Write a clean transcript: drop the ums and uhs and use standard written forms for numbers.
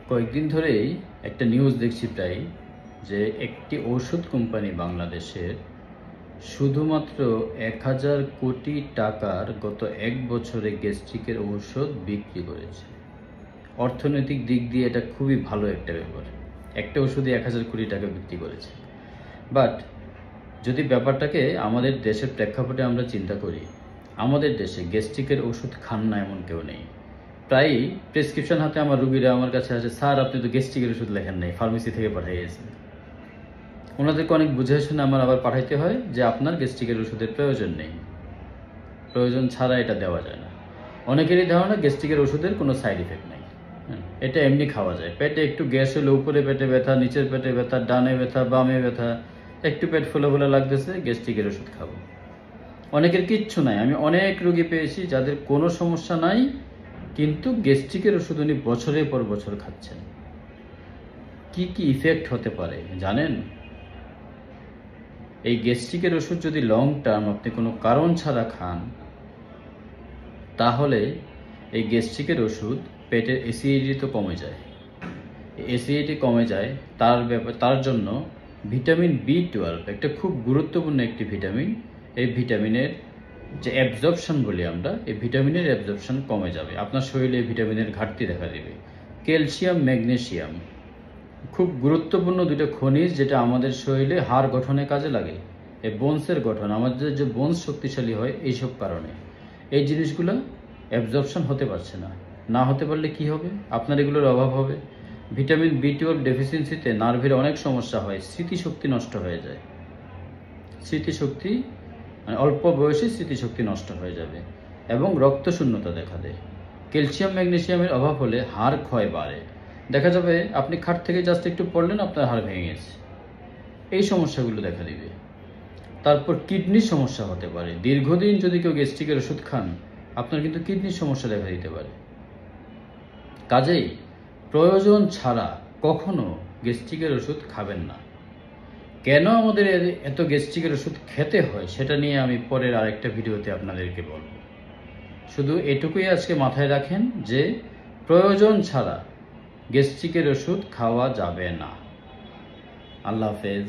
কয়েকদিন ধরেই একটা নিউজ দেখছি প্রায় যে একটি ওষুধ কোম্পানি বাংলাদেশের শুধুমাত্র ১,০০০ কোটি টাকার গত এক বছরে গ্যাস্ট্রিকের ঔষধ বিক্রি করেছে। অর্থনৈতিক দিক দিয়ে এটা খুবই ভালো একটা ব্যাপার। একটা ওষুধে ১,০০০ কোটি টাকা বিক্রি করেছে। বাট যদি ব্যাপারটাকে আমাদের দেশের প্রেক্ষাপটে আমরা চিন্তা করি, আমাদের দেশে গ্যাস্ট্রিকের ওষুধ খান না এমন কেউ নেই। প্রায়ই প্রেসক্রিপশন হাতে আমার রুগীরা আমার কাছে আসে, স্যার আপনি তো গ্যাস্ট্রিকের ওষুধ লেখেন নাই, ফার্মেসি থেকে পাঠাইয়েছেন। ওনাদেরকে অনেক বুঝে শুনে আমার আবার পাঠাইতে হয় যে আপনার গ্যাস্ট্রিকের ওষুধের প্রয়োজন নেই, প্রয়োজন ছাড়া এটা দেওয়া যায় না। অনেকেরই ধারণা গ্যাস্ট্রিকের ওষুধের কোনো সাইড ইফেক্ট নেই, এটা এমনি খাওয়া যায়। পেটে একটু গ্যাস হলে উপরে পেটে ব্যথা, নিচের পেটে ব্যথা, ডানে ব্যথা, বামে ব্যথা, একটু পেট ফুলে ফুলে লাগতেছে, গ্যাস্ট্রিকের ওষুধ খাবো। অনেকের কিচ্ছু নাই। আমি অনেক রোগী পেয়েছি যাদের কোনো সমস্যা নাই, কিন্তু গ্যাস্ট্রিকের ওষুধ উনি বছরের পর বছর খাচ্ছেন। কি কি ইফেক্ট হতে পারে জানেন? এই গ্যাস্ট্রিকের ওষুধ যদি লং টার্ম আপনি কোনো কারণ ছাড়া খান, তাহলে এই গ্যাস্ট্রিকের ওষুধ পেটের অ্যাসিডিটি তো কমে যায়। অ্যাসিডিটি কমে যায়, তার জন্য ভিটামিন B12 একটা খুব গুরুত্বপূর্ণ একটি ভিটামিন। এই ভিটামিনের যে অ্যাবজর্পশন বলি আমরা, এই ভিটামিনের অ্যাবজর্পশন কমে যাবে, আপনার শরীরে এই ভিটামিনের ঘাটতি দেখা দেবে। ক্যালসিয়াম, ম্যাগনেসিয়াম খুব গুরুত্বপূর্ণ দুটো খনিজ, যেটা আমাদের শরীরে হাড় গঠনে কাজে লাগে। এই বোনসের গঠন, আমাদের যে বোনস শক্তিশালী হয় এইসব কারণে এই জিনিসগুলো অ্যাবজর্পশন হতে পারছে না। না হতে পারলে কি হবে? আপনার এগুলোর অভাব হবে। ভিটামিন B12 ডেফিসিয়েন্সিতে নার্ভের অনেক সমস্যা হয়, স্মৃতিশক্তি নষ্ট হয়ে যায়। স্মৃতিশক্তি মানে অল্প বয়সে স্মৃতিশক্তি নষ্ট হয়ে যাবে এবং রক্তশূন্যতা দেখা দেয়। ক্যালসিয়াম, ম্যাগনেসিয়ামের অভাব হলে হাড় ক্ষয় বাড়ে। দেখা যাবে আপনি খাট থেকে জাস্ট একটু পড়লেন, আপনার হাড় ভেঙে গেছে। এই সমস্যাগুলো দেখা দিবে। তারপর কিডনির সমস্যা হতে পারে। দীর্ঘদিন যদি কেউ গ্যাস্ট্রিকের ওষুধ খান, আপনার কিন্তু কিডনির সমস্যা দেখা দিতে পারে। কাজেই প্রয়োজন ছাড়া কখনো গ্যাস্ট্রিকের ওষুধ খাবেন না। কেন আমাদের এত গ্যাস্ট্রিকের ওষুধ খেতে হয় সেটা নিয়ে আমি পরের আরেকটা ভিডিওতে আপনাদেরকে বলবো। শুধু এটুকুই আজকে মাথায় রাখেন যে প্রয়োজন ছাড়া গ্যাস্ট্রিকের ওষুধ খাওয়া যাবে না। আল্লাহ হাফেজ।